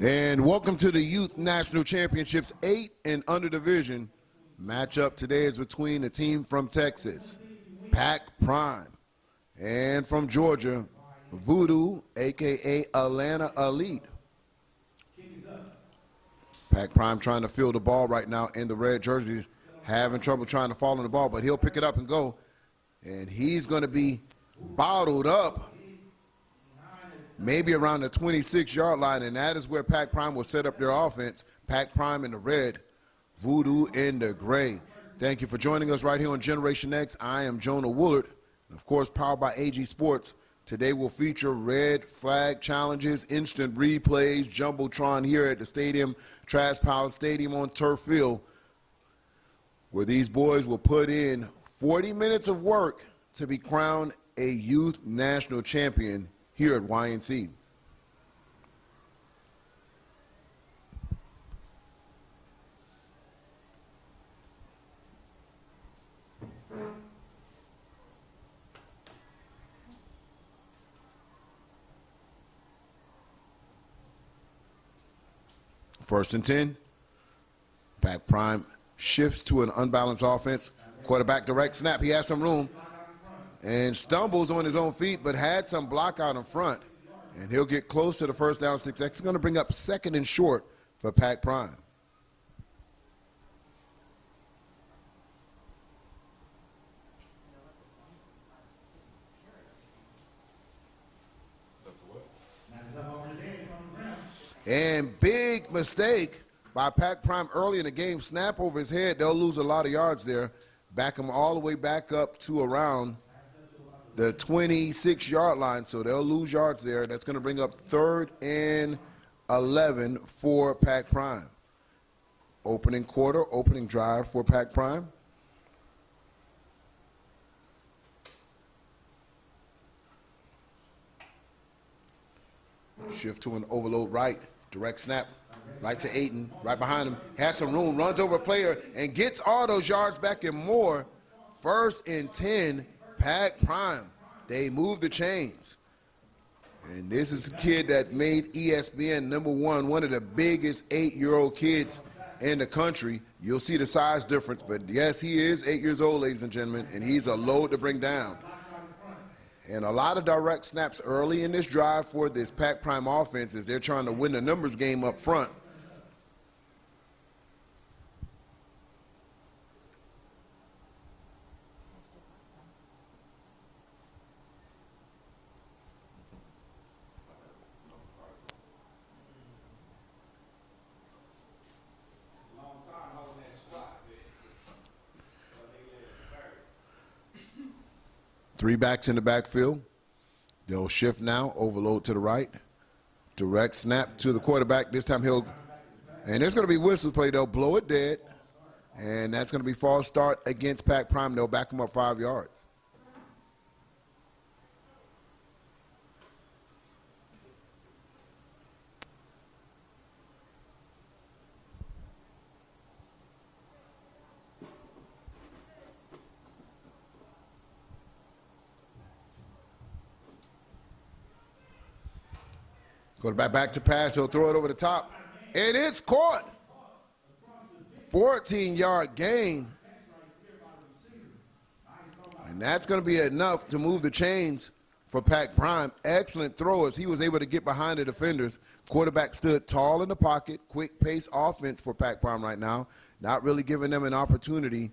And welcome to the Youth National Championships 8 and under division. Matchup today is between the team from Texas, Pac Prime, and from Georgia, Voodoo, aka Atlanta Elite. Pac Prime trying to field the ball right now in the red jerseys, having trouble trying to fall on the ball, but he'll pick it up and go. And he's going to be bottled up maybe around the 26-yard line, and that is where Pac Prime will set up their offense. Pac Prime in the red, Voodoo in the gray. Thank you for joining us right here on Generation X. I am Jonah Woolard, and of course, powered by AG Sports. Today will feature red flag challenges, instant replays, Jumbotron here at the stadium, Trash Power Stadium on Turf Field, where these boys will put in 40 minutes of work to be crowned a youth national champion here at YNC. First and 10. Pac Prime shifts to an unbalanced offense. Quarterback direct snap. He has some room and stumbles on his own feet, but had some block out in front. And he'll get close to the first down 6. That's going to bring up second and short for Pac Prime. And big mistake by Pac Prime early in the game. Snap over his head. They'll lose a lot of yards there. Back him all the way back up to around the 26-yard line, so they'll lose yards there. That's going to bring up 3rd and 11 for Pac Prime. Opening quarter, opening drive for Pac Prime. Shift to an overload right, direct snap, right to Ayton, right behind him. Has some room, runs over a player, and gets all those yards back and more. 1st and 10. Pac Prime, they move the chains. And this is a kid that made ESPN #1, one of the biggest 8-year-old kids in the country. You'll see the size difference, but yes, he is 8 years old, ladies and gentlemen, and he's a load to bring down. And a lot of direct snaps early in this drive for this Pac Prime offense as they're trying to win the numbers game up front. Three backs in the backfield. They'll shift now, overload to the right. Direct snap to the quarterback. This time and there's going to be whistle play. They'll blow it dead, and that's going to be false start against Pac Prime. They'll back him up 5 yards. Quarterback back to pass. He'll throw it over the top. And it's caught. 14-yard gain. And that's going to be enough to move the chains for Pac Prime. Excellent throw as he was able to get behind the defenders. Quarterback stood tall in the pocket. Quick pace offense for Pac Prime right now. Not really giving them an opportunity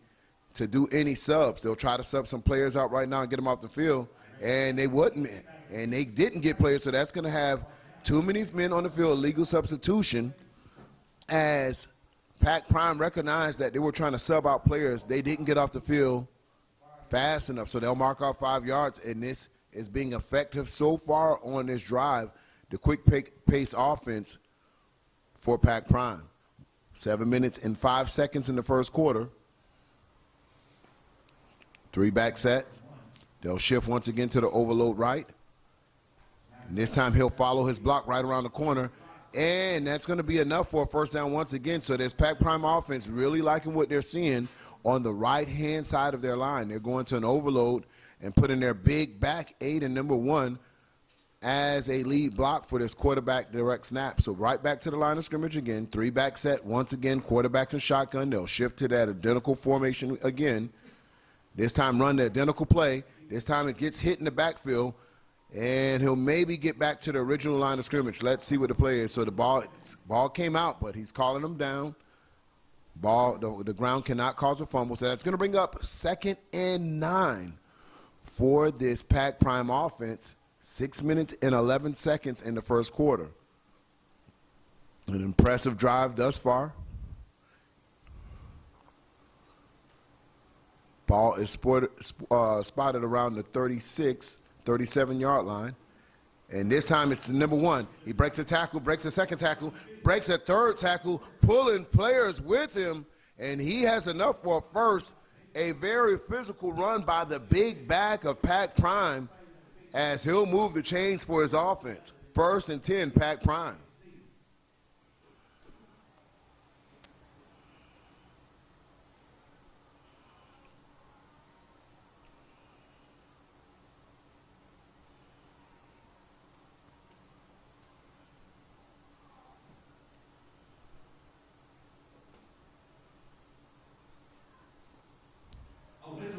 to do any subs. They'll try to sub some players out right now and get them off the field. And they wouldn't. And they didn't get players, so that's going to have too many men on the field, legal substitution, as Pac Prime recognized that they were trying to sub out players. They didn't get off the field fast enough, so they'll mark off 5 yards, and this is being effective so far on this drive, the quick pace offense for Pac Prime. 7 minutes and 5 seconds in the first quarter. 3 back sets. They'll shift once again to the overload right. And this time he'll follow his block right around the corner. And that's going to be enough for a first down once again. So this Pac Prime offense really liking what they're seeing on the right-hand side of their line. They're going to an overload and putting their big back 8 and #1 as a lead block for this quarterback direct snap. So right back to the line of scrimmage again, 3-back set. Once again, quarterbacks and shotgun. They'll shift to that identical formation again. This time run the identical play. This time it gets hit in the backfield, and he'll maybe get back to the original line of scrimmage. Let's see what the play is. So the ball came out, but he's calling them down. The ground cannot cause a fumble. So that's going to bring up 2nd and 9 for this Pac Prime offense. 6 minutes and 11 seconds in the first quarter. An impressive drive thus far. Ball is spotted around the 36, 37-yard line. And this time it's the number 1. He breaks a tackle, breaks a second tackle, breaks a third tackle, pulling players with him, and he has enough for a first. A very physical run by the big back of Pac Prime, as he'll move the chains for his offense. 1st and 10, Pac Prime.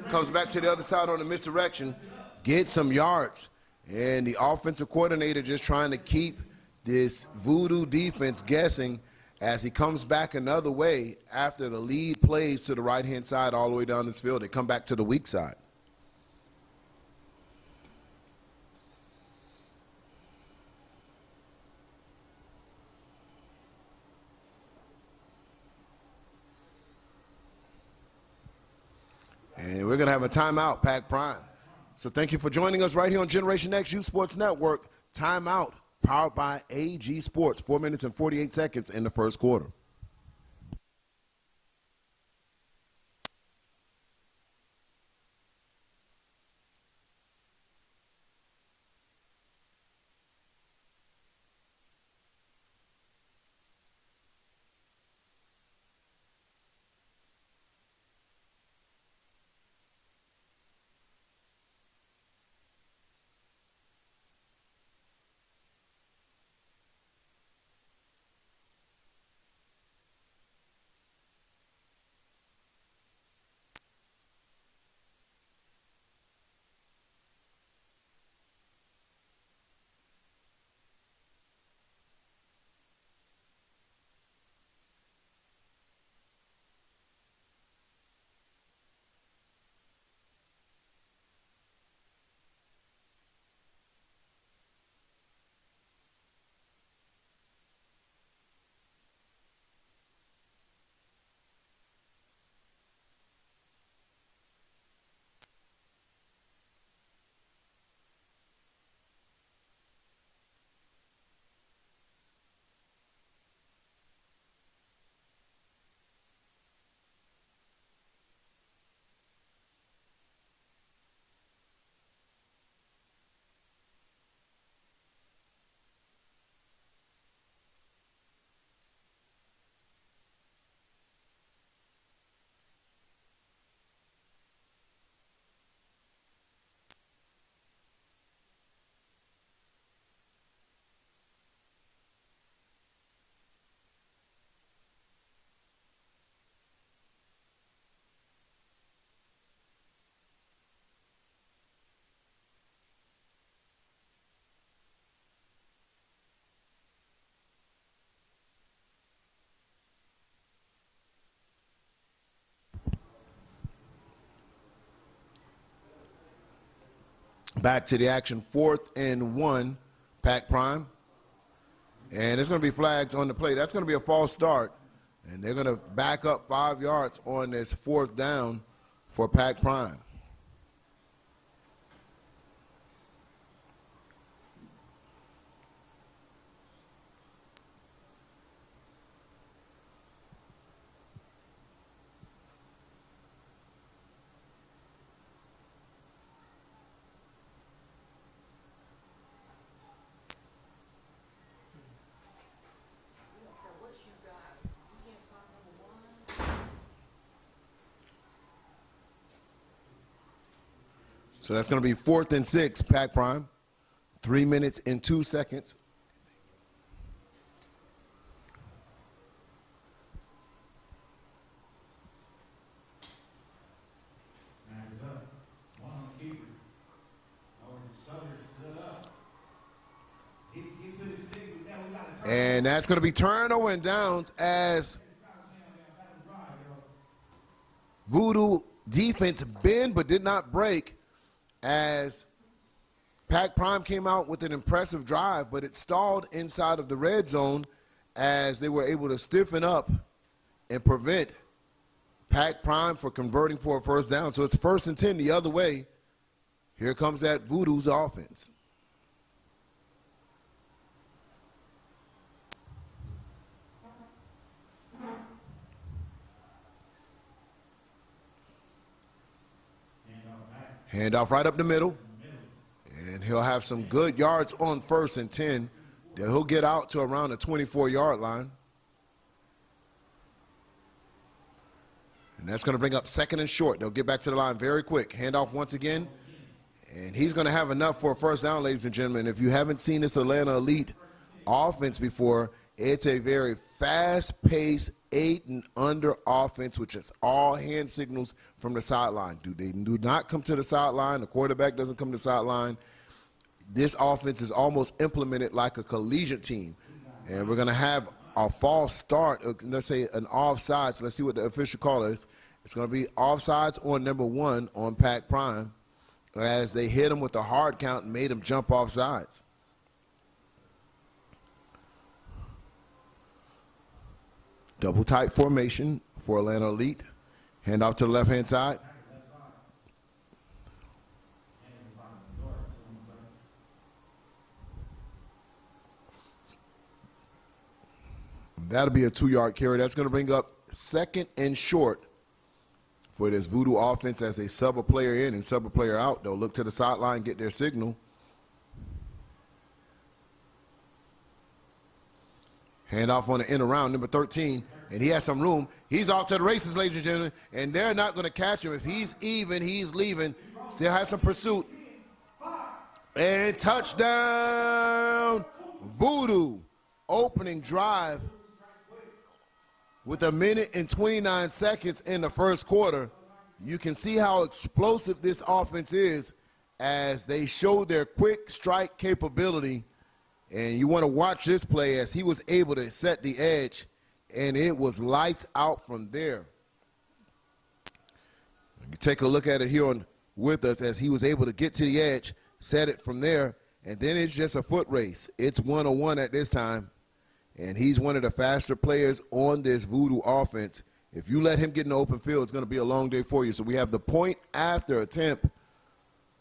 Comes back to the other side on the misdirection, gets some yards. And the offensive coordinator just trying to keep this Voodoo defense guessing as he comes back another way after the lead plays to the right-hand side all the way down this field. They come back to the weak side. And we're going to have a timeout, Pac Prime. So thank you for joining us right here on Generation X Youth Sports Network. Timeout, powered by AG Sports. 4 minutes and 48 seconds in the first quarter. Back to the action, 4th and 1, Pac Prime. And there's going to be flags on the play. That's going to be a false start. And they're going to back up 5 yards on this 4th down for Pac Prime. So that's going to be 4th and 6, Pac Prime. 3 minutes and 2 seconds. And that's going to be turnover and downs as Voodoo defense bend but did not break, as Pac Prime came out with an impressive drive, but it stalled inside of the red zone as they were able to stiffen up and prevent Pac Prime from converting for a first down. So it's 1st and 10 the other way. Here comes that Voodoo's offense. Handoff right up the middle. And he'll have some good yards on 1st and 10. Then he'll get out to around the 24-yard line. And that's going to bring up 2nd and short. They'll get back to the line very quick. Handoff once again. And he's going to have enough for a first down, ladies and gentlemen. If you haven't seen this Atlanta Elite offense before, it's a very fast-paced 8 and under offense, which is all hand signals from the sideline. They do not come to the sideline. The quarterback doesn't come to the sideline. This offense is almost implemented like a collegiate team. And we're going to have a false start, let's say an offsides. Let's see what the official call is. It's going to be offsides on number 1 on Pac Prime, as they hit him with a hard count and made him jump off sides. Double tight formation for Atlanta Elite. Handoff to the left-hand side. That'll be a 2-yard carry. That's going to bring up 2nd and short for this Voodoo offense as they sub a player in and sub a player out. They'll look to the sideline, get their signal. Handoff on the end around, number 13, and he has some room. He's off to the races, ladies and gentlemen, and they're not going to catch him. If he's even, he's leaving. Still has some pursuit. And touchdown, Voodoo. Opening drive with 1 minute and 29 seconds in the first quarter. You can see how explosive this offense is as they show their quick strike capability. And you want to watch this play as he was able to set the edge, and it was lights out from there. You take a look at it here on with us as he was able to get to the edge, set it from there, and then it's just a foot race. It's 1-on-1 at this time, and he's one of the faster players on this Voodoo offense. If you let him get in the open field, it's going to be a long day for you. So we have the point after attempt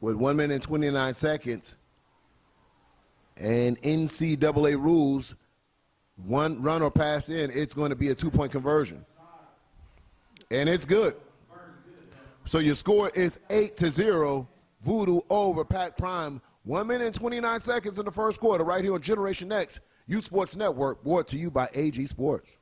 with 1 minute and 29 seconds. And NCAA rules, one run or pass in, it's going to be a 2-point conversion. And it's good. So your score is 8-0, Voodoo over Pac Prime. 1 minute and 29 seconds in the first quarter right here on Generation X, Youth Sports Network, brought to you by AG Sports.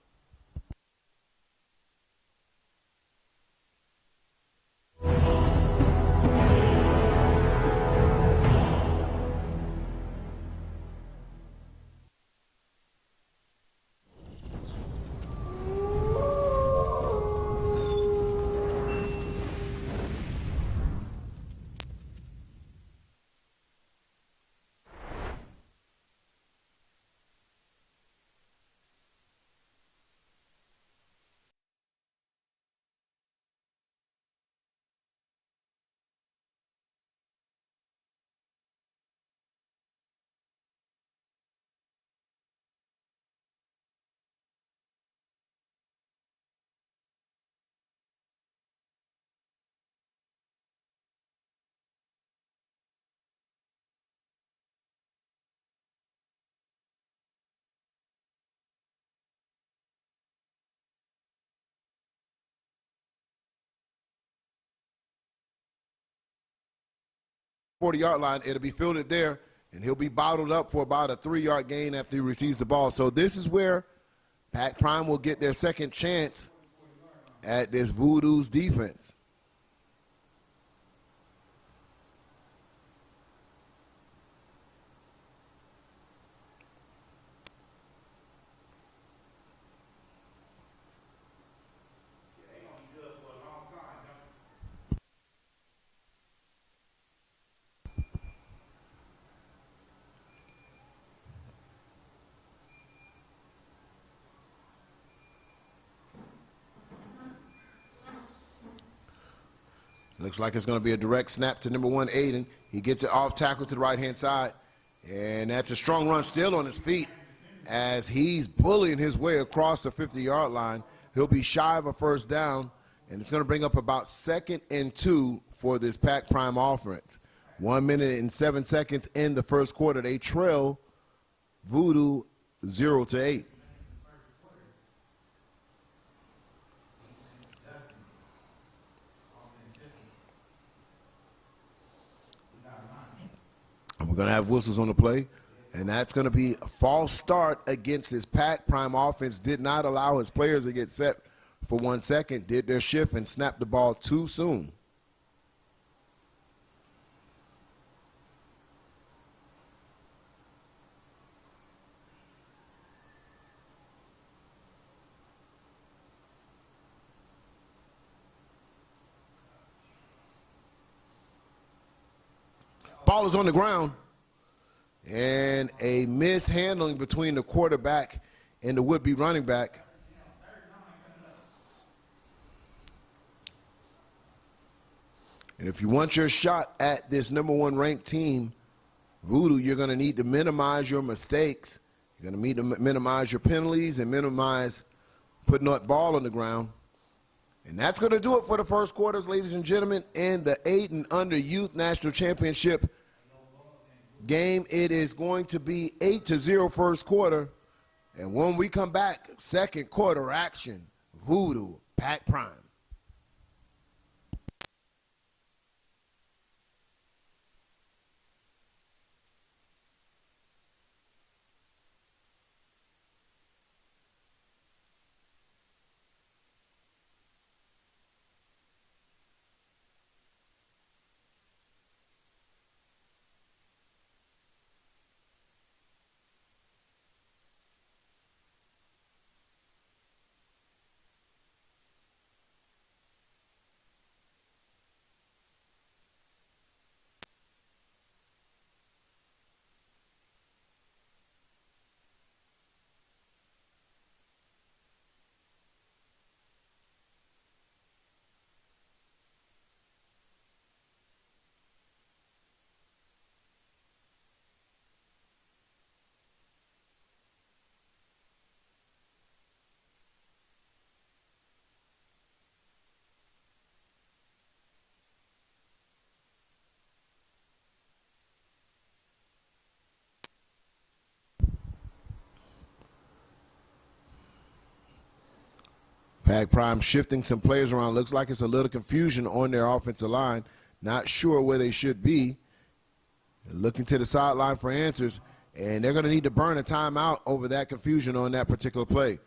Yard line, it'll be fielded there, and he'll be bottled up for about a 3-yard gain after he receives the ball. So this is where Pac Prime will get their second chance at this Voodoo's defense. Looks like it's going to be a direct snap to number 1, Aiden. He gets it off tackle to the right-hand side. And that's a strong run still on his feet as he's bullying his way across the 50-yard line. He'll be shy of a first down, and it's going to bring up about 2nd and 2 for this Pac Prime offense. 1 minute and 7 seconds in the first quarter. They trail Voodoo 0-8. And we're going to have whistles on the play, and that's going to be a false start against his Pac Prime offense. Did not allow his players to get set for 1 second, did their shift and snapped the ball too soon. Ball is on the ground, and a mishandling between the quarterback and the would-be running back. And if you want your shot at this number 1 ranked team, Voodoo, you're going to need to minimize your mistakes. You're going to need to minimize your penalties and minimize putting that ball on the ground. And that's going to do it for the first quarters, ladies and gentlemen, in the 8 and under Youth National Championship game. It is going to be 8-0 first quarter. And when we come back, second quarter action, Voodoo, Pac Prime. Pac Prime shifting some players around. Looks like it's a little confusion on their offensive line. Not sure where they should be. They're looking to the sideline for answers, and they're going to need to burn a timeout over that confusion on that particular play.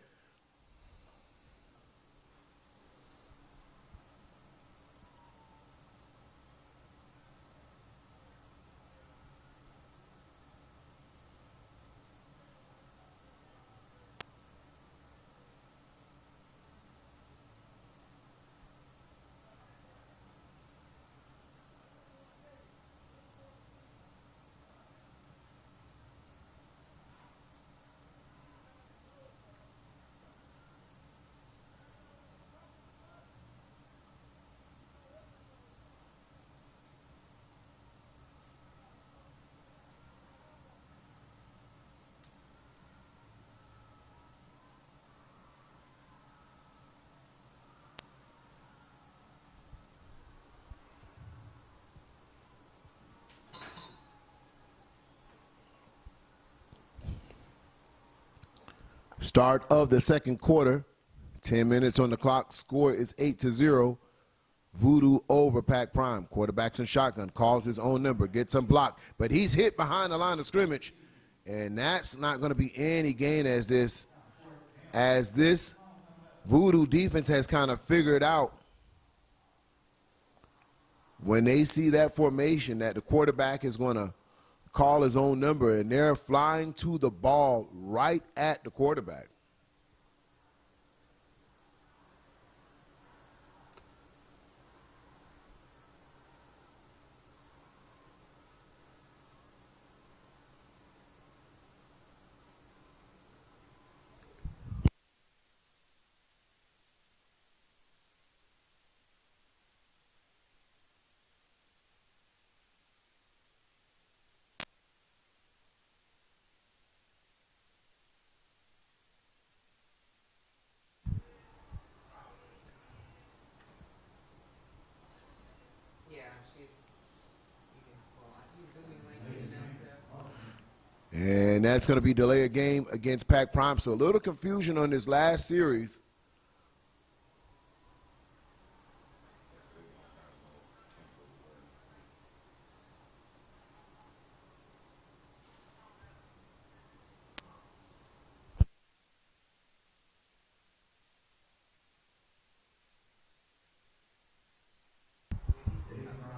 Start of the second quarter, 10 minutes on the clock. Score is 8-0. Voodoo over Pac Prime. Quarterback's in shotgun, calls his own number, gets him blocked, but he's hit behind the line of scrimmage, and that's not going to be any gain as this Voodoo defense has kind of figured out when they see that formation that the quarterback is going to call his own number, and they're flying to the ball right at the quarterback. And that's going to be delay a game against Pac Prime. So a little confusion on this last series.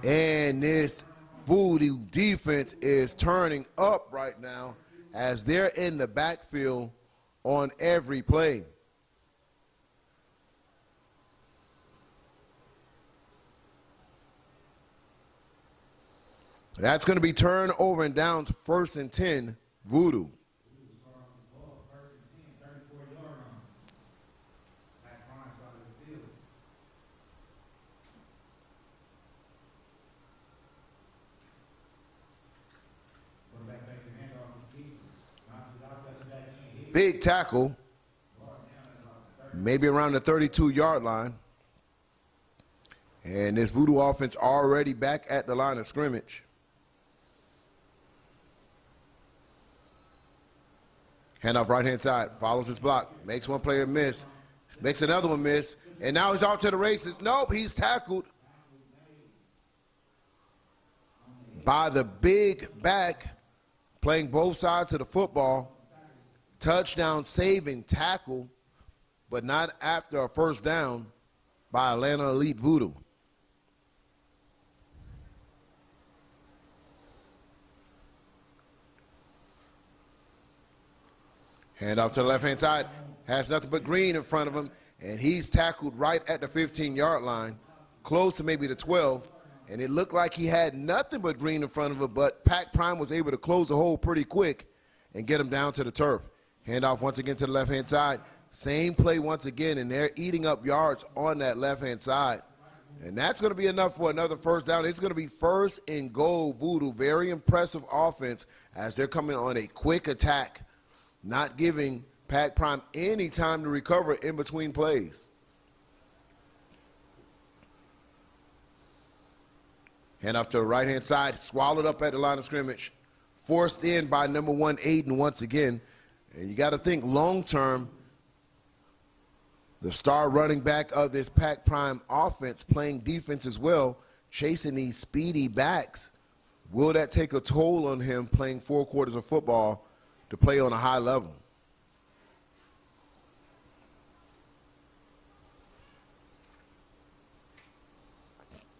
And this Voodoo defense is turning up right now as they're in the backfield on every play. That's going to be turnover and downs, 1st and 10, Voodoo. Big tackle, maybe around the 32-yard line. And this Voodoo offense already back at the line of scrimmage. Handoff right-hand side, follows his block, makes one player miss, makes another one miss, and now he's out to the races. Nope, he's tackled by the big back, playing both sides of the football. Touchdown saving tackle, but not after a first down by Atlanta Elite Voodoo. Hand off to the left-hand side, has nothing but green in front of him, and he's tackled right at the 15-yard line, close to maybe the 12, and it looked like he had nothing but green in front of him, but Pac Prime was able to close the hole pretty quick and get him down to the turf. Handoff once again to the left-hand side. Same play once again, and they're eating up yards on that left-hand side. And that's going to be enough for another first down. It's going to be 1st and goal, Voodoo. Very impressive offense as they're coming on a quick attack, not giving Pac Prime any time to recover in between plays. Handoff to the right-hand side, swallowed up at the line of scrimmage. Forced in by number 1, Aiden, once again. And you got to think long-term, the star running back of this Pac Prime offense playing defense as well, chasing these speedy backs. Will that take a toll on him playing 4 quarters of football to play on a high level?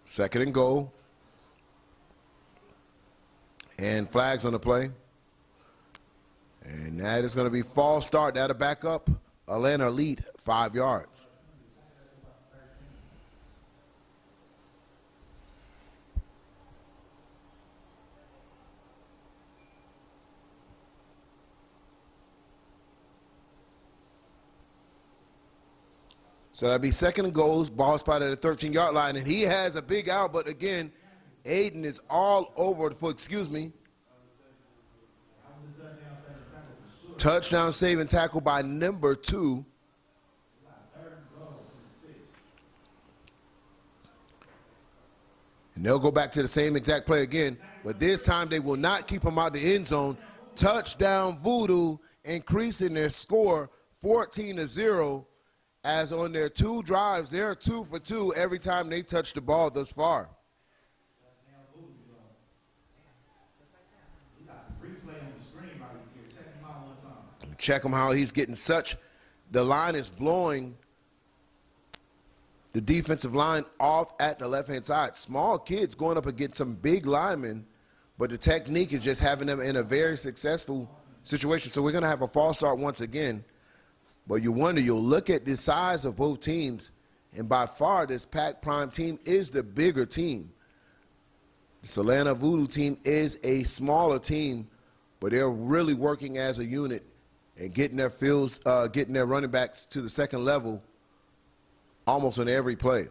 Second and goal. And flags on the play. And that is going to be false start. That'll back up Atlanta Elite 5 yards. So that'll be second and goals, ball spot at the 13-yard line. And he has a big out, but again, Aiden is all over the foot, excuse me. Touchdown saving tackle by number 2. And they'll go back to the same exact play again, but this time they will not keep him out the end zone. Touchdown Voodoo, increasing their score 14-0, as on their 2 drives, they're 2 for 2 every time they touch the ball thus far. Check him how he's getting such, the line is blowing the defensive line off at the left-hand side. Small kids going up against some big linemen, but the technique is just having them in a very successful situation. So we're going to have a false start once again. But you wonder, you'll look at the size of both teams, and by far this Pac Prime team is the bigger team. The Atlanta Voodoo team is a smaller team, but they're really working as a unit and getting their fields, getting their running backs to the second level almost on every play.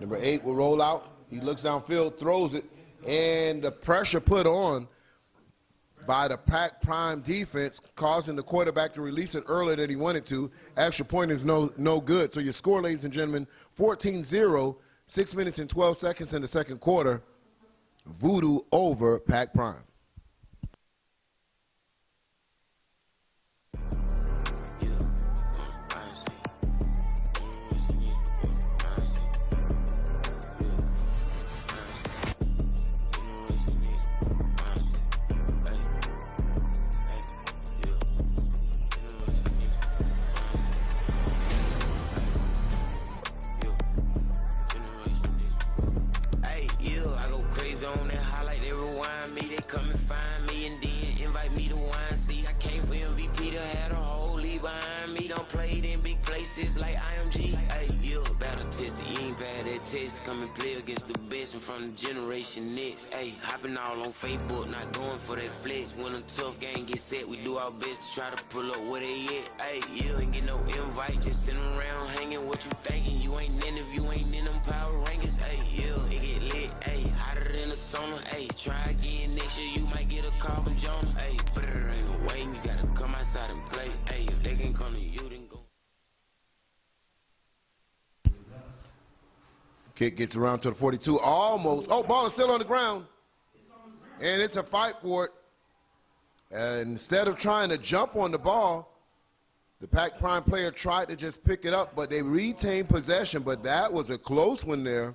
Number 8 will roll out. He looks downfield, throws it. And the pressure put on by the Pac Prime defense, causing the quarterback to release it earlier than he wanted to. Extra point is no good. So your score, ladies and gentlemen, 14-0, 6 minutes and 12 seconds in the second quarter. Voodoo over Pac Prime. On that highlight, they rewind me, they come and find me, and then invite me to wine. See, I came for MVP to have a whole league behind me. Done played in big places like IMG. Hey, you battle tested, you ain't bad at test. Come and play against the best and from the generation next. Hey, hopping all on Facebook, not going for that flex. When a tough game get set, we do our best to try to pull up where they at. Hey, you ain't get no invite, just sitting around hanging. What you thinking? You ain't in if you ain't in them power rankings. Hey, you it get lit. Hey, hotter than the summer. Hey, try again next year, you might get a call from Jonah. Hey, but it ain't no way, you gotta come outside and play. Hey, if they can come to you, then go. Kick gets around to the 42, almost. Oh, ball is still on the ground. And it's a fight for it. And instead of trying to jump on the ball, the Pac Prime player tried to just pick it up, but they retained possession. But that was a close one there,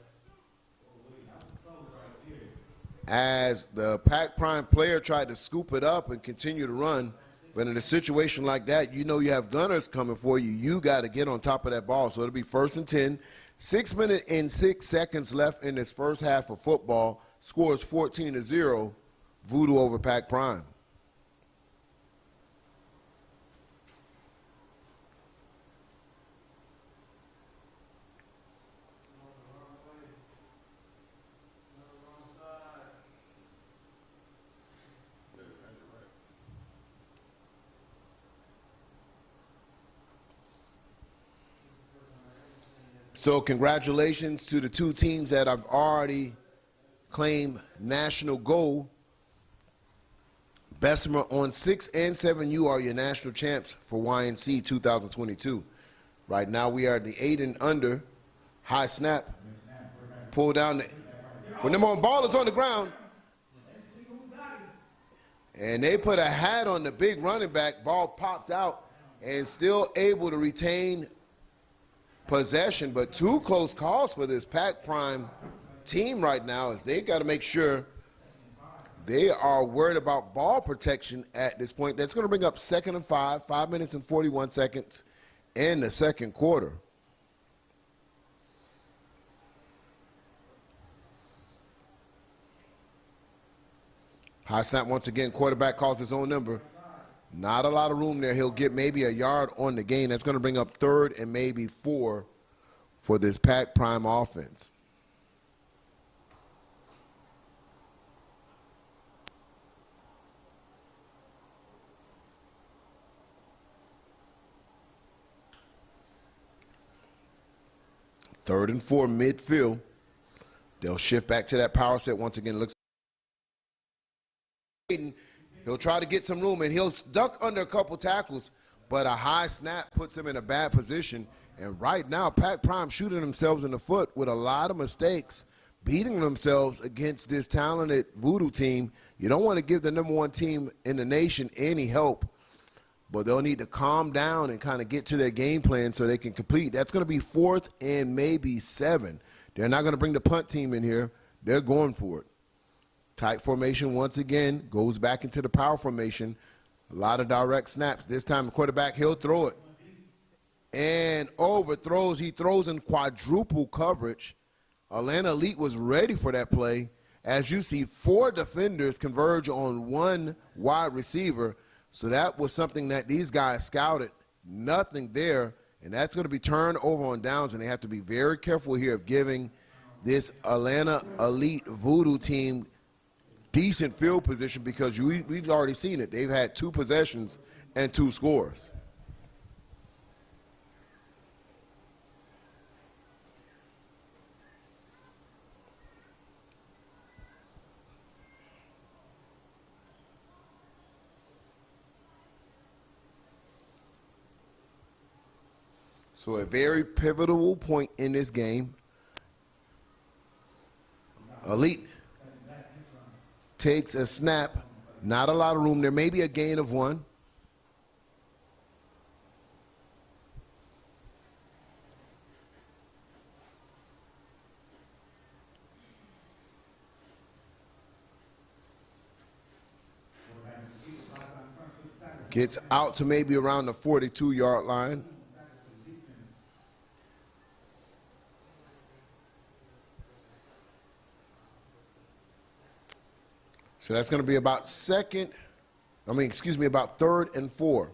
as the Pac Prime player tried to scoop it up and continue to run. But in a situation like that, you know you have gunners coming for you. You got to get on top of that ball. So it'll be 1st and 10. 6 minutes and 6 seconds left in this first half of football. Score is 14-0. Voodoo over Pac Prime. So congratulations to the two teams that have already claimed national gold. Bessemer on 6 and 7, you are your national champs for YNC 2022. Right now we are at the 8 and under. High snap. Pull down. For them on, ball is on the ground. And they put a hat on the big running back. Ball popped out and still able to retain possession, but two close calls for this Pac Prime team right now, as they got to make sure they are worried about ball protection at this point. That's going to bring up 2nd and 5, 5 minutes and 41 seconds in the second quarter. High snap once again. Quarterback calls his own number. Not a lot of room there. He'll get maybe a yard on the gain. That's going to bring up 3rd and maybe 4 for this Pac Prime offense. Third and 4 midfield. They'll shift back to that power set once again. Looks. He'll try to get some room, and he'll duck under a couple tackles, but a high snap puts him in a bad position. And right now, Pac Prime shooting themselves in the foot with a lot of mistakes, beating themselves against this talented Voodoo team. You don't want to give the #1 team in the nation any help, but they'll need to calm down and kind of get to their game plan so they can complete. That's going to be 4th and maybe 7. They're not going to bring the punt team in here. They're going for it. Tight formation once again, goes back into the power formation. A lot of direct snaps. This time the quarterback, he'll throw it. And overthrows. He throws in quadruple coverage. Atlanta Elite was ready for that play. As you see, 4 defenders converge on 1 wide receiver. So that was something that these guys scouted. Nothing there. And that's going to be turned over on downs, and they have to be very careful here of giving this Atlanta Elite Voodoo team decent field position, because we've already seen it. They've had 2 possessions and 2 scores. So a very pivotal point in this game. Elite takes a snap. Not a lot of room. There may be a gain of 1. Gets out to maybe around the 42-yard line. So that's going to be about about 3rd and 4.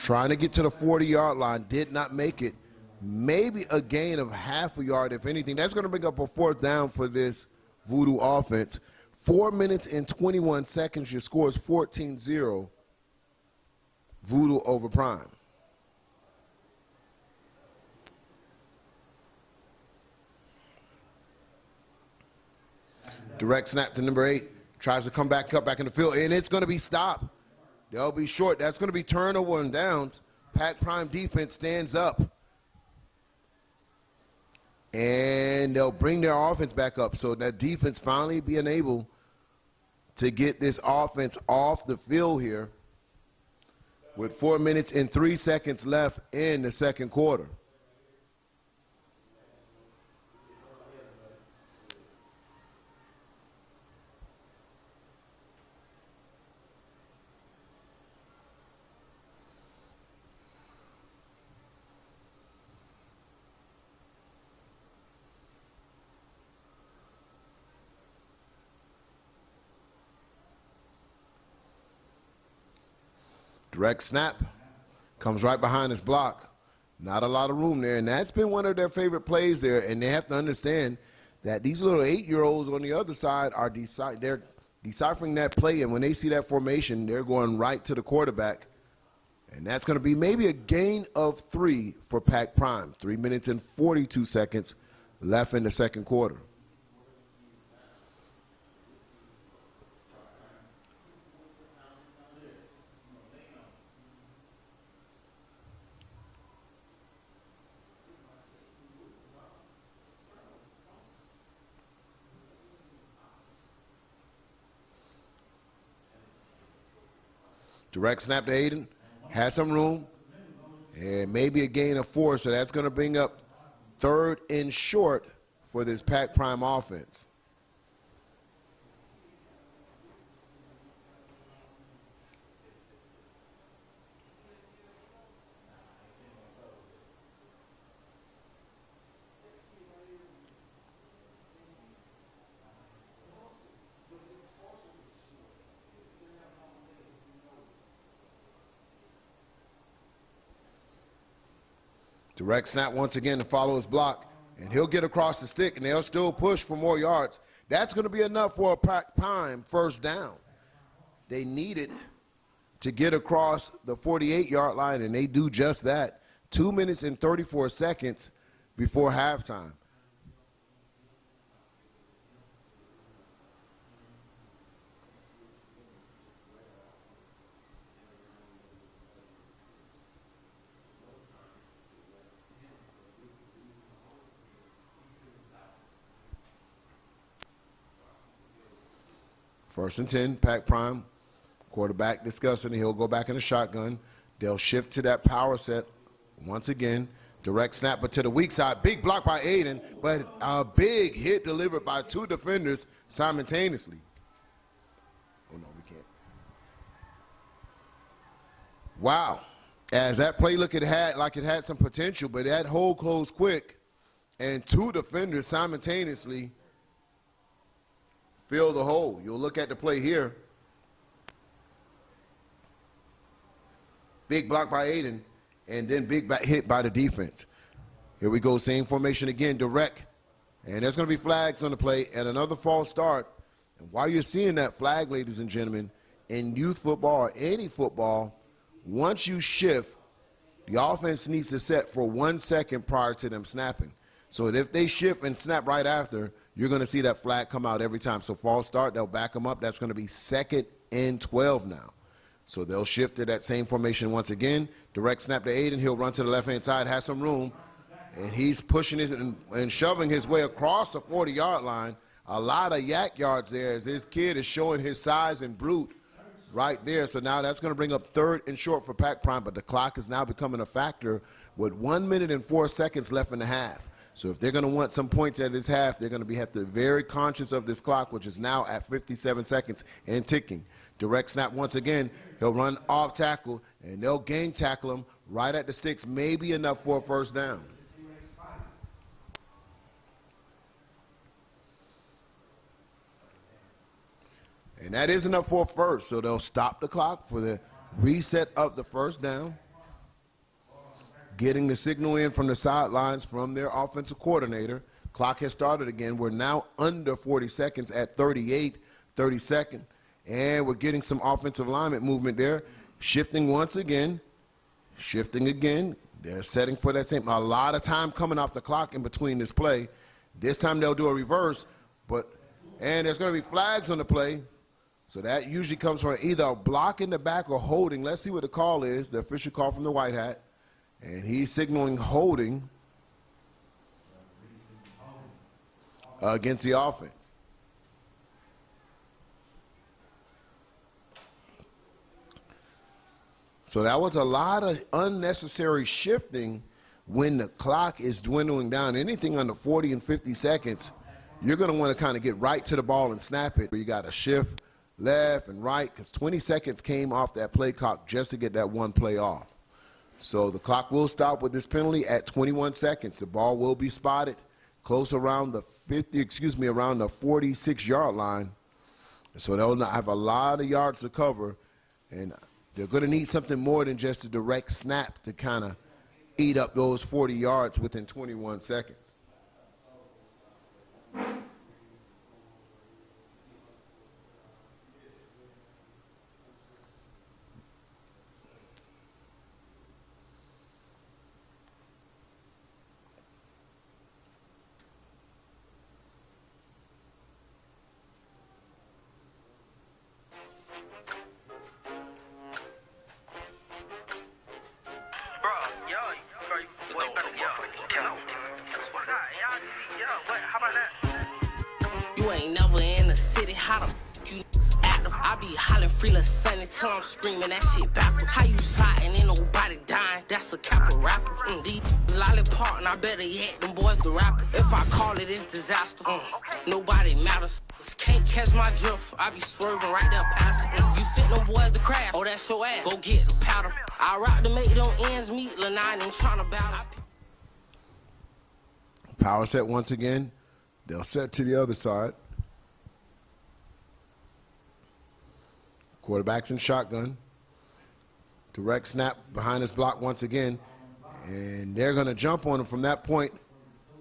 Trying to get to the 40-yard line, did not make it. Maybe a gain of half a yard, if anything. That's going to bring up a 4th down for this Voodoo offense. 4 minutes and 21 seconds. Your score is 14-0. Voodoo over Prime. Direct snap to number 8. Tries to come back in the field, and it's going to be stopped. They'll be short. That's going to be turnover and downs. Pac Prime defense stands up. And they'll bring their offense back up. So that defense finally being able to get this offense off the field here with 4 minutes and 3 seconds left in the second quarter. Direct snap, comes right behind his block. Not a lot of room there, and that's been one of their favorite plays there, and they have to understand that these little 8-year-olds on the other side are they're deciphering that play, and when they see that formation, they're going right to the quarterback, and that's going to be maybe a gain of 3 for Pac Prime. 3 minutes and 42 seconds left in the second quarter. Direct snap to Aiden, has some room, and maybe a gain of 4, so that's going to bring up 3rd and short for this Pac Prime offense. Direct snap once again to follow his block, and he'll get across the stick, and they'll still push for more yards. That's going to be enough for a Pac Prime first down. They need it to get across the 48-yard line, and they do just that. 2 minutes and 34 seconds before halftime. First and 10, Pac Prime. Quarterback discussing, he'll go back in the shotgun. They'll shift to that power set once again. Direct snap, but to the weak side. Big block by Aiden, but a big hit delivered by 2 defenders simultaneously. Oh, no, we can't. Wow. As that play looked like it had some potential, but that hole closed quick, and 2 defenders simultaneously fill the hole. You'll look at the play here. Big block by Aiden, and then big hit by the defense. Here we go, same formation again, direct. And there's going to be flags on the play and another false start. And while you're seeing that flag, ladies and gentlemen, in youth football or any football, once you shift, the offense needs to set for 1 second prior to them snapping. So if they shift and snap right after, you're going to see that flag come out every time. So false start, they'll back them up. That's going to be 2nd and 12 now. So they'll shift to that same formation once again. Direct snap to Aiden. He'll run to the left-hand side, has some room, and he's pushing his and shoving his way across the 40-yard line. A lot of yak yards there as this kid is showing his size and brute right there. So now that's going to bring up 3rd and short for Pac Prime, but the clock is now becoming a factor with 1 minute and 4 seconds left in the half. So if they're going to want some points at this half, they're going to have to be very conscious of this clock, which is now at 57 seconds and ticking. Direct snap once again. He'll run off tackle, and they'll gang tackle him right at the sticks, maybe enough for a first down. And that is enough for a first, so they'll stop the clock for the reset of the first down. Getting the signal in from the sidelines from their offensive coordinator. Clock has started again. We're now under 40 seconds at 38, 32nd. And we're getting some offensive alignment movement there. Shifting once again. Shifting again. They're setting for that same. A lot of time coming off the clock in between this play. This time they'll do a reverse. And there's going to be flags on the play. So that usually comes from either a block in the back or holding. Let's see what the call is, the official call from the white hat. And he's signaling holding against the offense. So that was a lot of unnecessary shifting when the clock is dwindling down. Anything under 40 and 50 seconds, you're going to want to kind of get right to the ball and snap it. You got to shift left and right because 20 seconds came off that play clock just to get that one play off. So the clock will stop with this penalty at 21 seconds. The ball will be spotted close around the 46-yard line. So they'll have a lot of yards to cover, and they're going to need something more than just a direct snap to kind of eat up those 40 yards within 21 seconds. You ain't never in the city, how the you active? I be hollering freelance sunny till I'm screaming that shit backwards. How you sliding, ain't nobody dying, that's a cap of rapper. These lollipop, and I better yet, them boys the rapper. If I call it, it's disaster. Nobody matters. Can't catch my drift, I be swerving right there past it. You sent them boys to crash, oh that's your ass, go get the powder. I rock to make them ends meet, Lanine ain't trying to battle. Power set once again. They'll set to the other side. Quarterback's in shotgun. Direct snap behind his block once again. And they're going to jump on him from that point,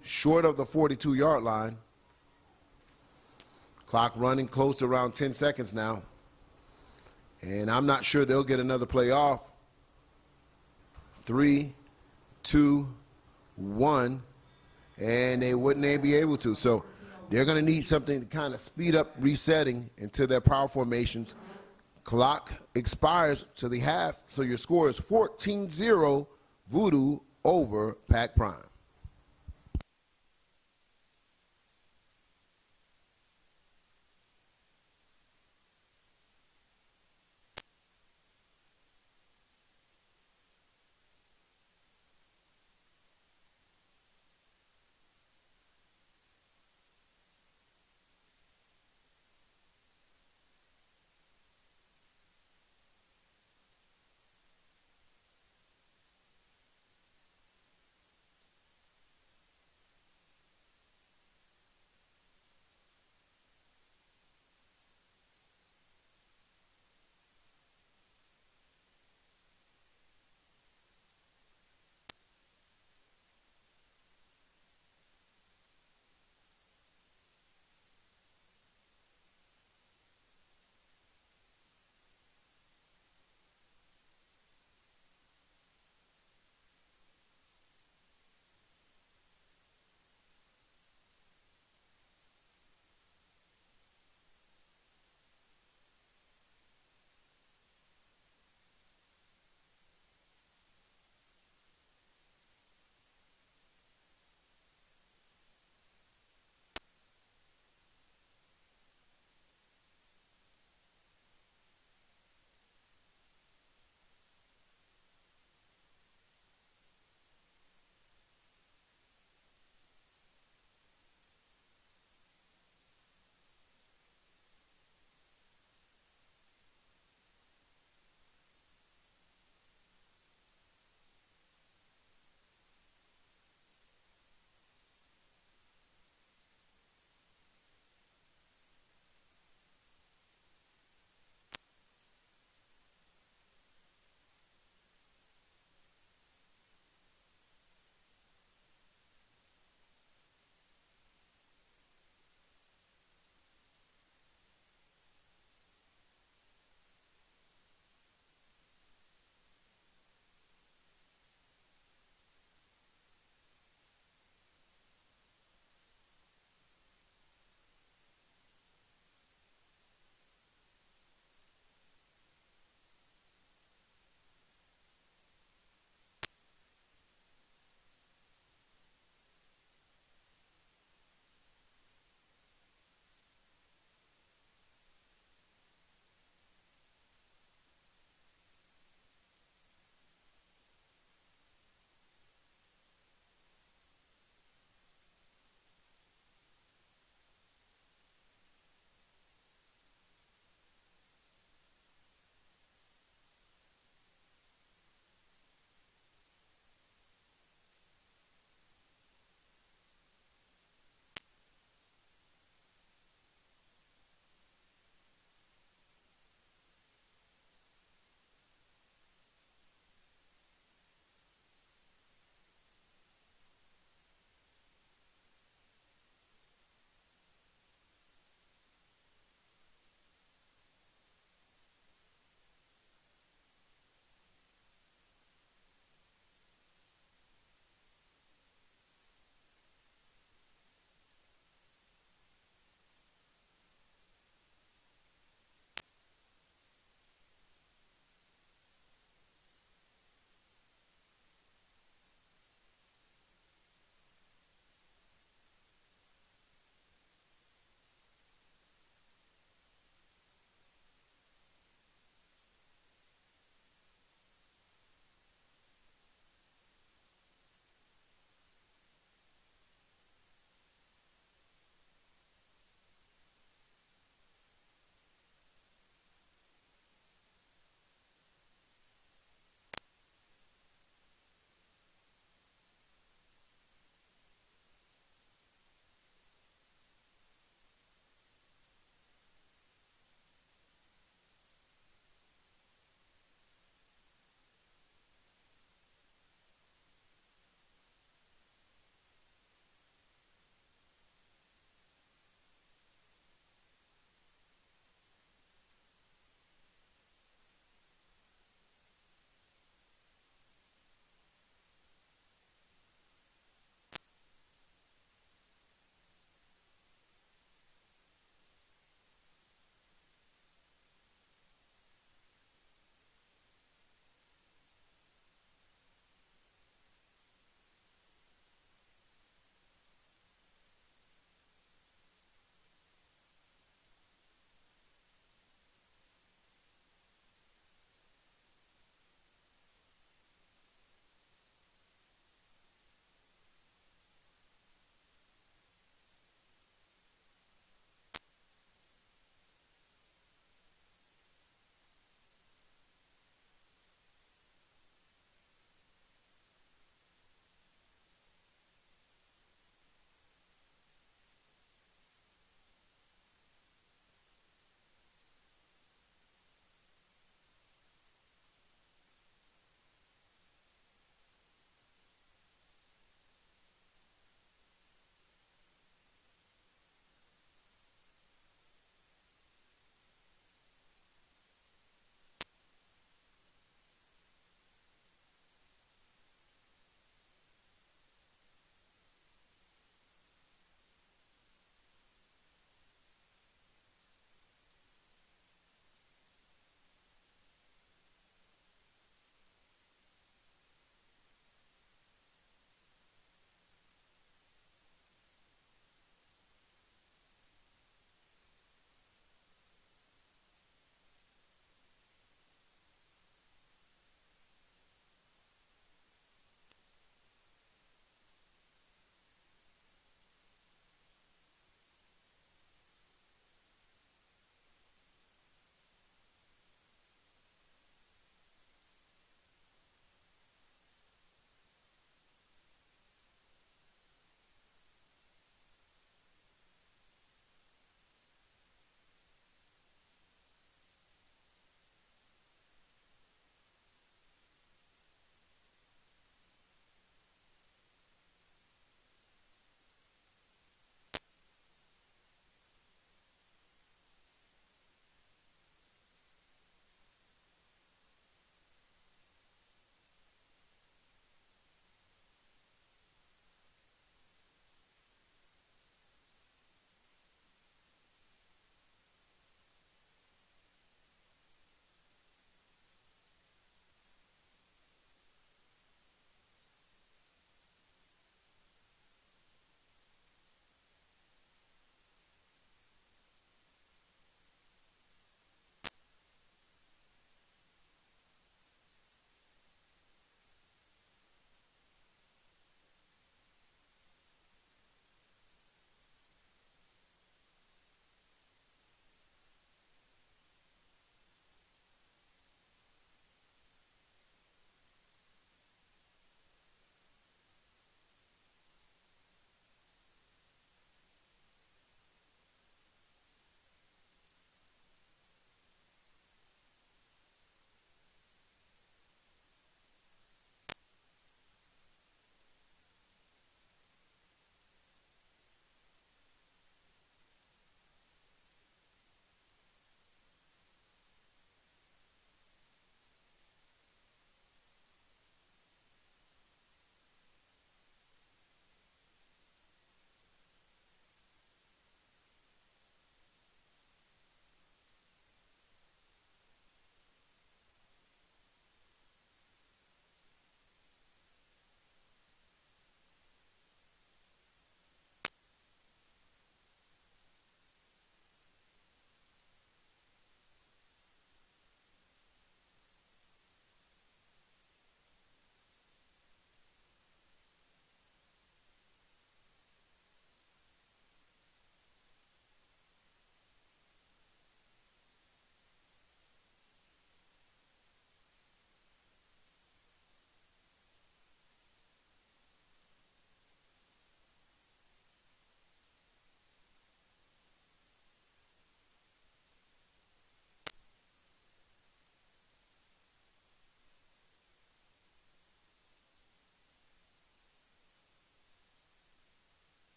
short of the 42-yard line. Clock running close to around 10 seconds now. And I'm not sure they'll get another play off. 3, 2, 1. And they wouldn't be able to. So they're going to need something to kind of speed up resetting into their power formations. Clock expires to the half, so your score is 14-0 Voodoo over Pac Prime.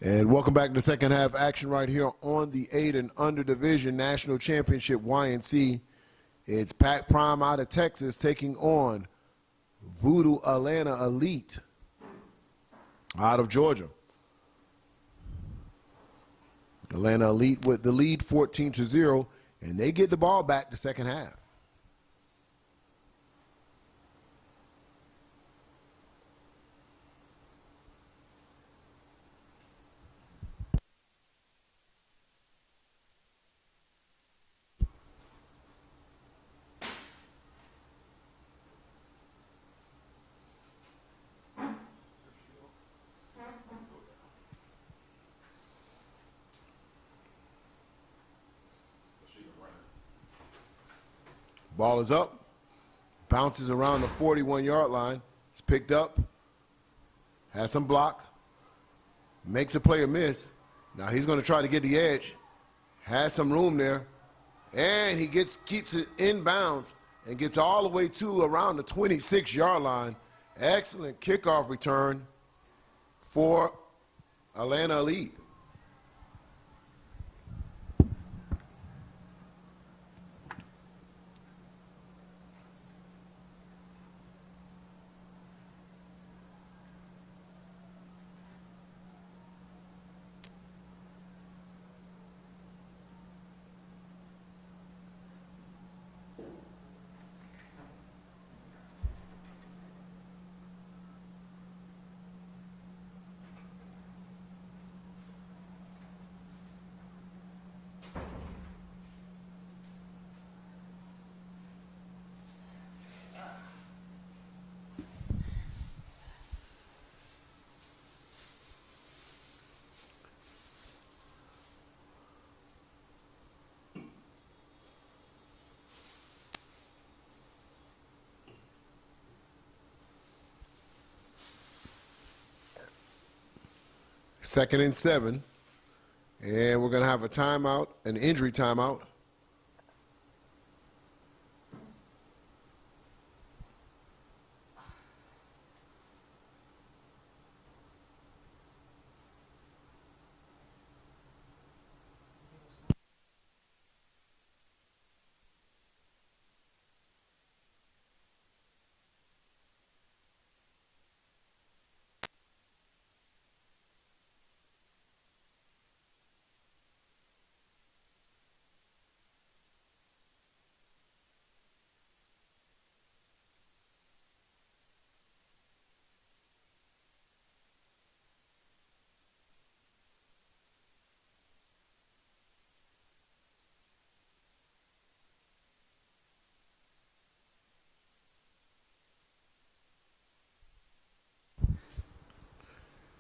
And welcome back to the second half action right here on the 8 and under division national championship YNC. It's Pac Prime out of Texas taking on Voodoo Atlanta Elite out of Georgia. Atlanta Elite with the lead 14-0, and they get the ball back the second half. Ball is up, bounces around the 41-yard line. It's picked up, has some block, makes a player miss. Now he's going to try to get the edge, has some room there, and he keeps it in bounds and gets all the way to around the 26-yard line. Excellent kickoff return for Atlanta Elite. Second and 7, and we're going to have a timeout, an injury timeout.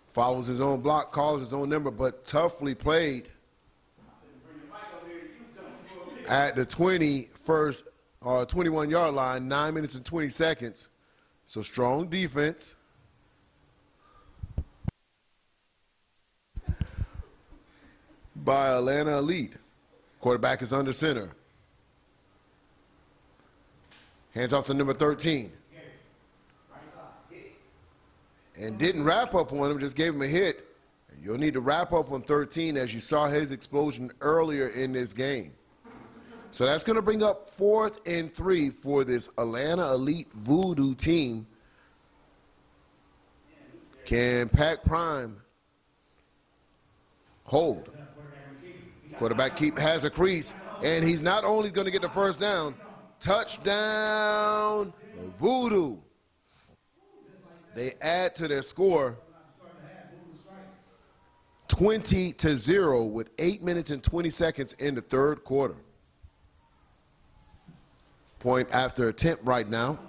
Follows his own block, calls his own number, but toughly played at the 21-yard line, 9 minutes and 20 seconds. So strong defense. By Atlanta Elite. Quarterback is under center. Hands off to number 13. And didn't wrap up on him, just gave him a hit. And you'll need to wrap up on 13 as you saw his explosion earlier in this game. So that's going to bring up 4th and 3 for this Atlanta Elite Voodoo team. Can Pac Prime hold? Quarterback has a crease, and he's not only going to get the first down, touchdown Voodoo. They add to their score 20-0 with 8 minutes and 20 seconds in the third quarter. Point after attempt right now.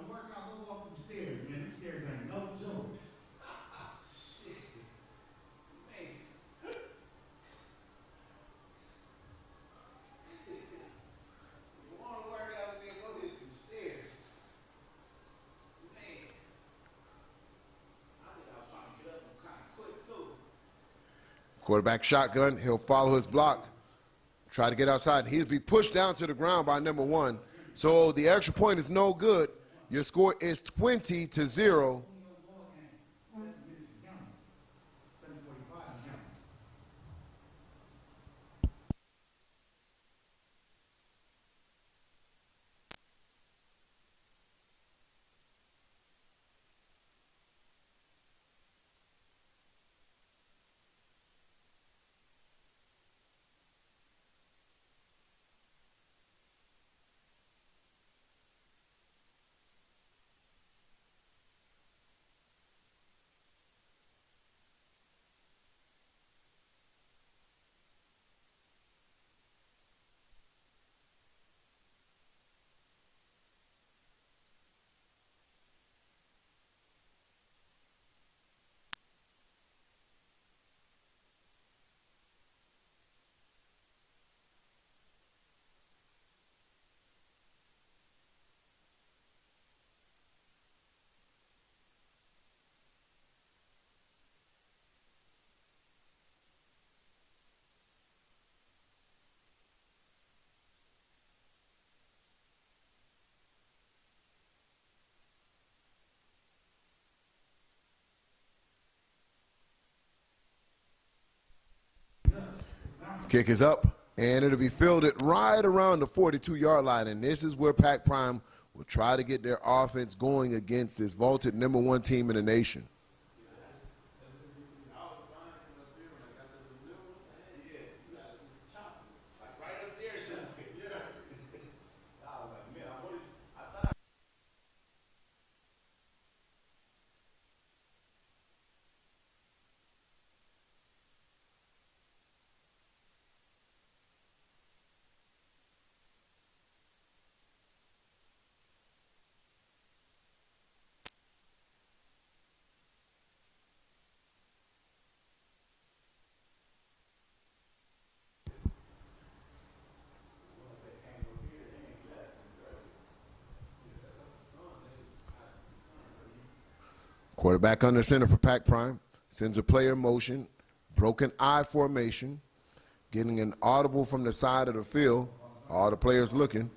Quarterback shotgun, he'll follow his block, try to get outside. He'll be pushed down to the ground by number 1. So the extra point is no good. Your score is 20-0. Kick is up, and it'll be fielded right around the 42-yard line. And this is where Pac Prime will try to get their offense going against this vaulted #1 team in the nation. Quarterback under center for Pac Prime. Sends a player in motion. Broken I formation. Getting an audible from the side of the field. All the players looking.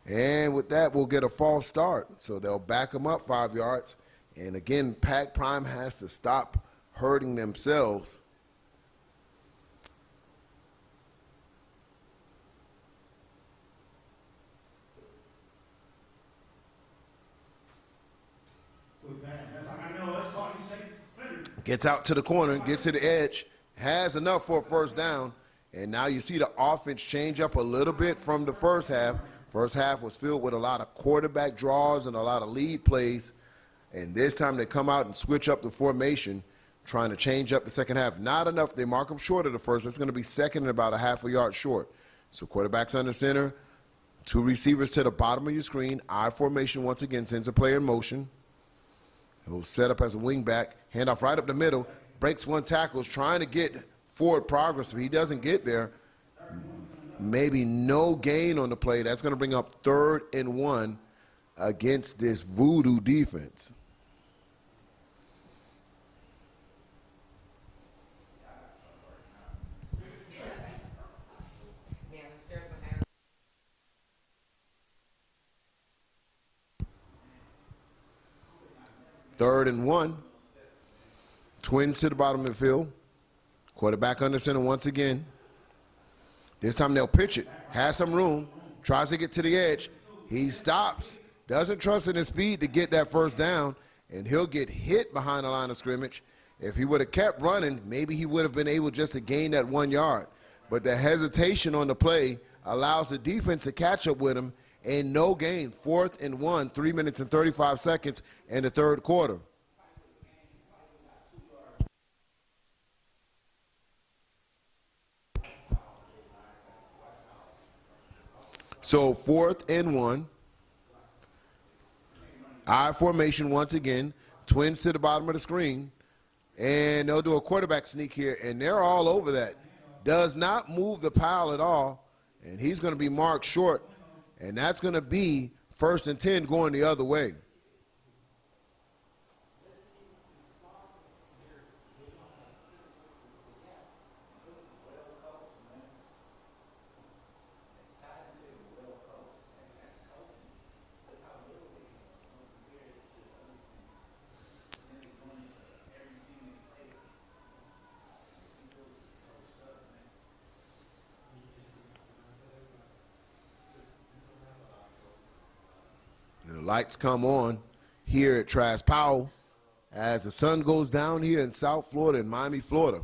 And with that, we'll get a false start. So they'll back them up 5 yards. And again, Pac Prime has to stop hurting themselves. Gets out to the corner, gets to the edge, has enough for a first down, and now you see the offense change up a little bit from the first half. First half was filled with a lot of quarterback draws and a lot of lead plays, and this time they come out and switch up the formation, trying to change up the second half. Not enough. They mark them short of the first. It's going to be second and about a half a yard short. So quarterback's under center, two receivers to the bottom of your screen. I formation once again sends a player in motion. He'll set up as a wing back, handoff right up the middle, breaks one tackle, trying to get forward progress, but he doesn't get there. Maybe no gain on the play. That's going to bring up 3rd and 1 against this Voodoo defense. Third and 1. Twins to the bottom of the field. Quarterback under center once again. This time they'll pitch it. Has some room. Tries to get to the edge. He stops. Doesn't trust in his speed to get that first down. And he'll get hit behind the line of scrimmage. If he would have kept running, maybe he would have been able just to gain that 1 yard. But the hesitation on the play allows the defense to catch up with him. And no gain. 4th and 1, 3 minutes and 35 seconds in the third quarter. So 4th and 1. I formation once again. Twins to the bottom of the screen. And they'll do a quarterback sneak here. And they're all over that. Does not move the pile at all. And he's going to be marked short. And that's going to be 1st and 10 going the other way. The lights come on here at Trask Powell as the sun goes down here in South Florida and Miami, Florida.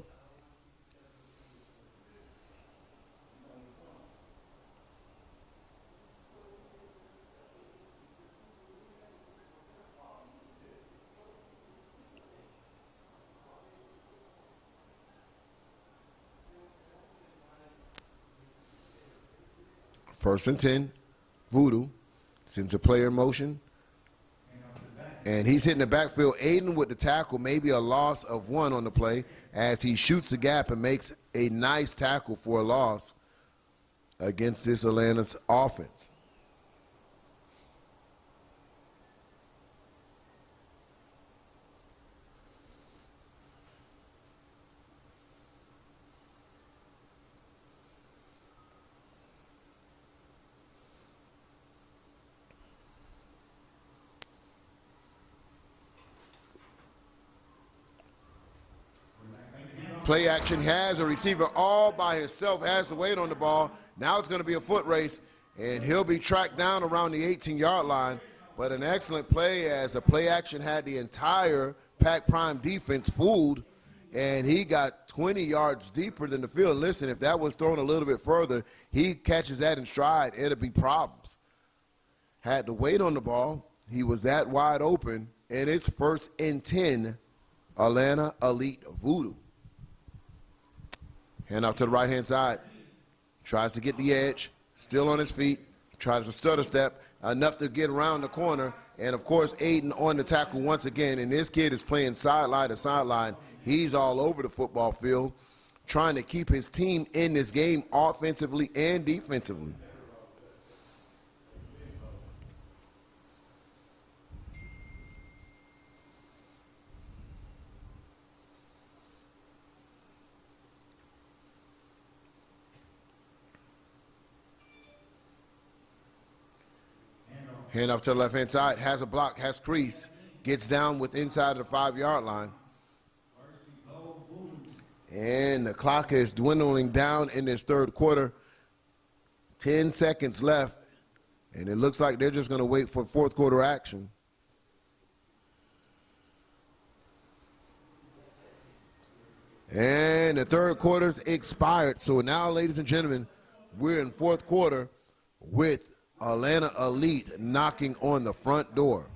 First and 10, Voodoo sends a player in motion. And he's hitting the backfield, aiding with the tackle, maybe a loss of 1 on the play as he shoots the gap and makes a nice tackle for a loss against this Atlanta's offense. Play action has a receiver all by himself, has the weight on the ball. Now it's going to be a foot race, and he'll be tracked down around the 18-yard line. But an excellent play as a play action had the entire Pac Prime defense fooled, and he got 20 yards deeper than the field. Listen, if that was thrown a little bit further, he catches that in stride, it'll be problems. Had the weight on the ball. He was that wide open, and it's 1st and 10, Atlanta Elite Voodoo. Hand off to the right-hand side. Tries to get the edge, still on his feet, tries to stutter step, enough to get around the corner, and of course Aiden on the tackle once again, and this kid is playing sideline to sideline. He's all over the football field, trying to keep his team in this game offensively and defensively. Hand off to the left-hand side, has a block, has crease, gets down with inside of the 5-yard line. And the clock is dwindling down in this third quarter. 10 seconds left, and it looks like they're just going to wait for fourth quarter action. And the third quarter's expired. So now, ladies and gentlemen, we're in fourth quarter with Atlanta Elite knocking on the front door.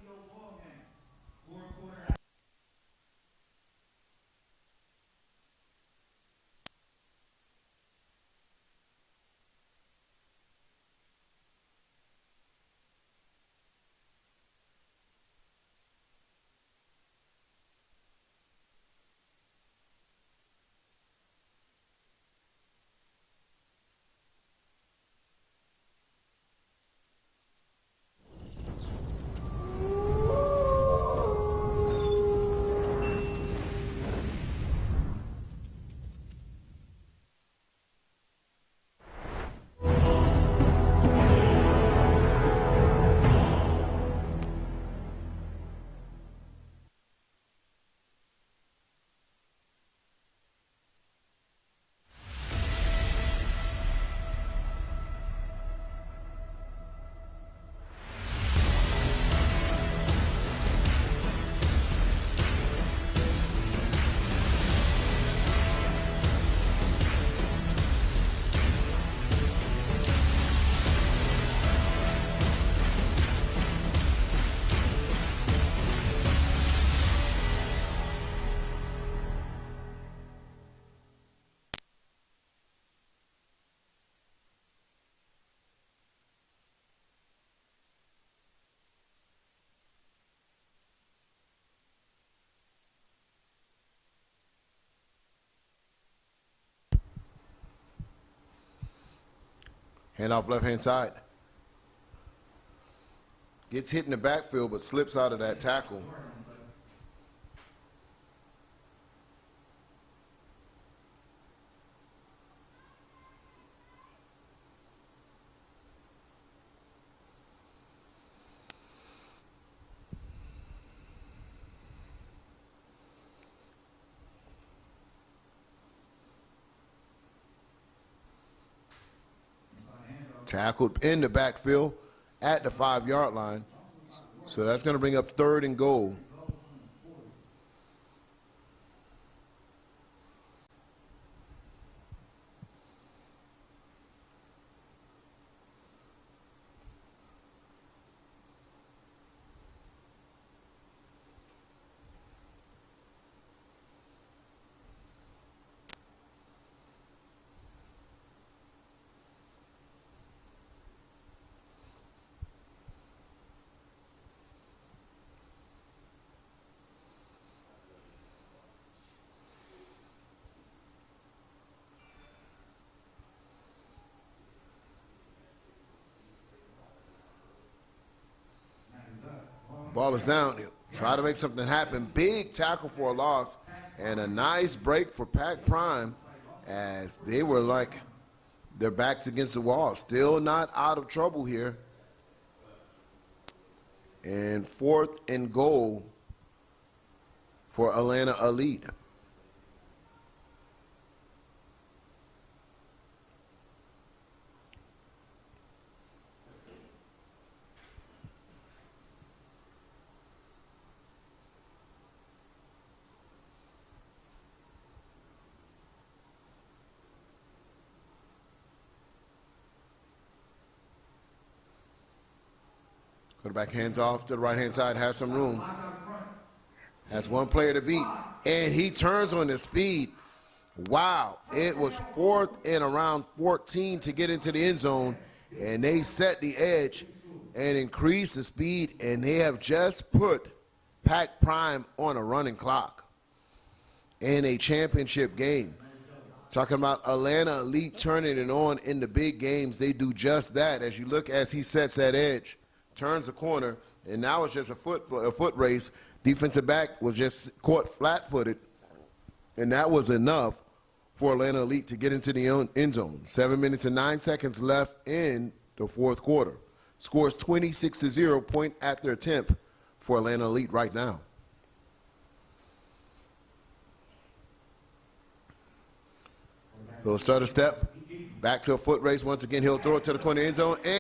Hand off left-hand side. Gets hit in the backfield, but slips out of that tackle. Tackled in the backfield at the 5-yard line. So that's going to bring up 3rd and goal. Ball is down. Try to make something happen. Big tackle for a loss and a nice break for Pac Prime as they were like their backs against the wall. Still not out of trouble here. And 4th and goal for Atlanta Elite. Quarterback hands off to the right-hand side, has some room. Has one player to beat, and he turns on the speed. Wow, it was 4th and around 14 to get into the end zone, and they set the edge and increased the speed, and they have just put Pac Prime on a running clock in a championship game. Talking about Atlanta Elite turning it on in the big games, they do just that. As you look as he sets that edge, turns the corner, and now it's just a foot race. Defensive back was just caught flat-footed, and that was enough for Atlanta Elite to get into the end zone. 7 minutes and 9 seconds left in the fourth quarter. Scores 26-0, point after attempt for Atlanta Elite right now. He'll start a step, back to a foot race. Once again, he'll throw it to the corner end zone. And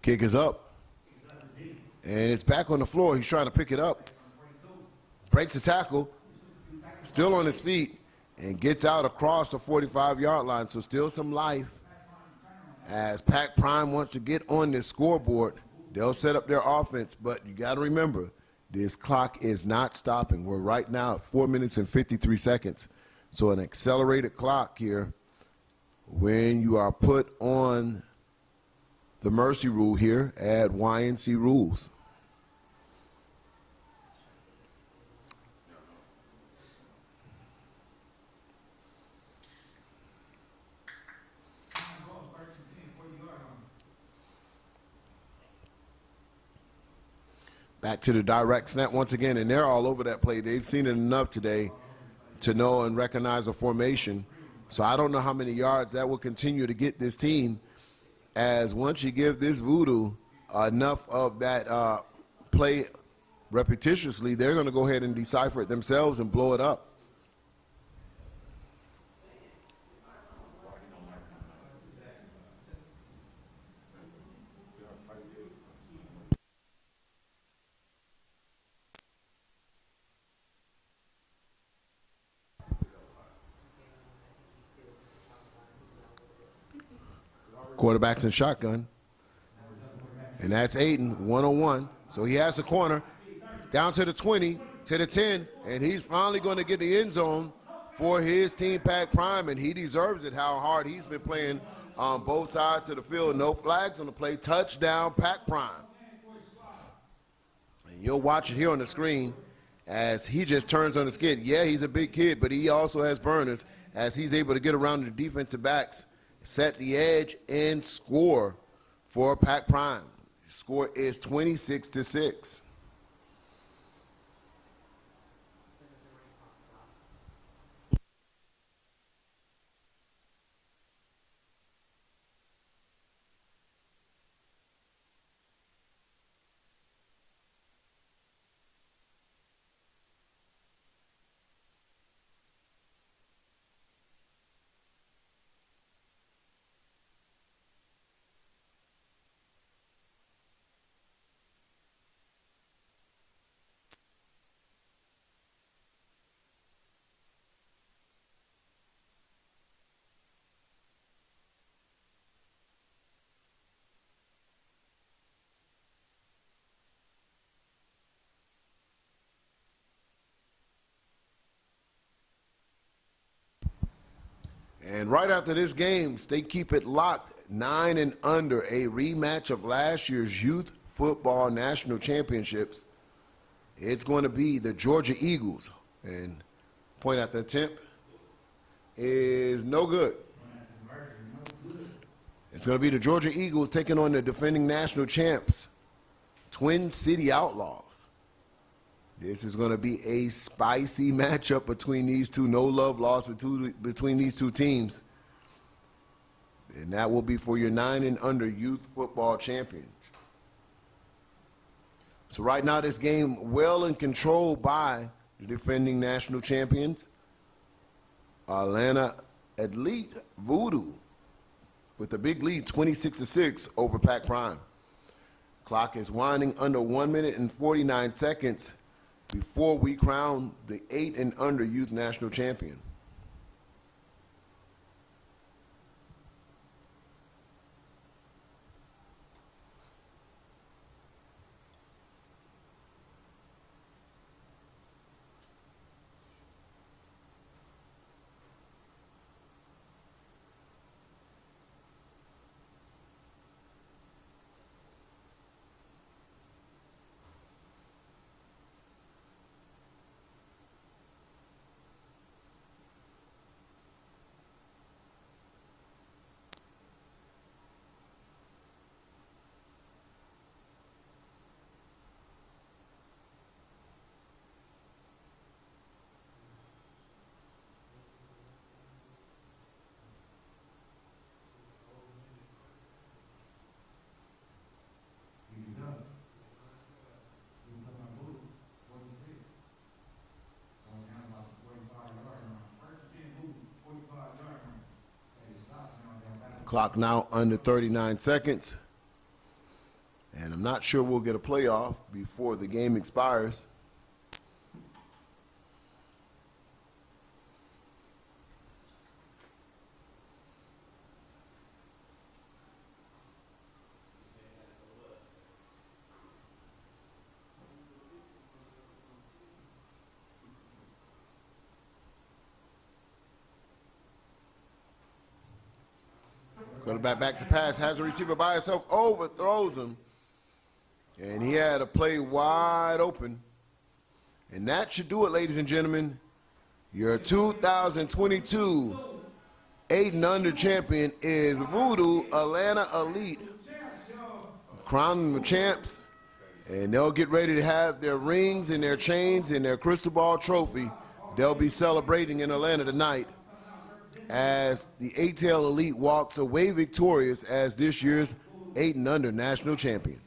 kick is up. And it's back on the floor. He's trying to pick it up. Breaks the tackle. Still on his feet. And gets out across the 45-yard line. So still some life. As Pac Prime wants to get on this scoreboard, they'll set up their offense. But you got to remember, this clock is not stopping. We're right now at 4 minutes and 53 seconds. So an accelerated clock here when you are put on the mercy rule here at YNC rules. Back to the direct snap once again, and they're all over that play. They've seen it enough today to know and recognize a formation. So I don't know how many yards that will continue to get this team, as once you give this Voodoo enough of that play repetitiously, they're going to go ahead and decipher it themselves and blow it up. Quarterback's in shotgun. And that's Aiden, 1-on-1. So he has the corner down to the 20, to the 10, and he's finally going to get the end zone for his team, Pac Prime, and he deserves it, how hard he's been playing on both sides of the field. No flags on the play. Touchdown, Pac Prime. And you'll watch it here on the screen as he just turns on the skid. Yeah, he's a big kid, but he also has burners as he's able to get around the defensive backs, set the edge, and score for Pac Prime. Score is 26-6. And right after this game, stay keep it locked, 9 and under, a rematch of last year's Youth Football National Championships. It's going to be the Georgia Eagles. And point at the attempt is no good. It's going to be the Georgia Eagles taking on the defending national champs, Twin City Outlaws. This is going to be a spicy matchup between these two. No love lost between these two teams. And that will be for your 9 and under youth football champions. So right now this game well in control by the defending national champions, Atlanta Elite Voodoo, with a big lead, 26-6 over Pac Prime. Clock is winding under 1 minute and 49 seconds before we crown the 8 and under youth national champion. Clock now under 39 seconds. And I'm not sure we'll get a playoff before the game expires. Quarterback back to pass, has a receiver by himself, overthrows him. And he had a play wide open. And that should do it, ladies and gentlemen. Your 2022 8 and under champion is Voodoo Atlanta Elite. Crowning the champs. And they'll get ready to have their rings and their chains and their crystal ball trophy. They'll be celebrating in Atlanta tonight as the ATL Elite walks away victorious as this year's 8 and under national champion.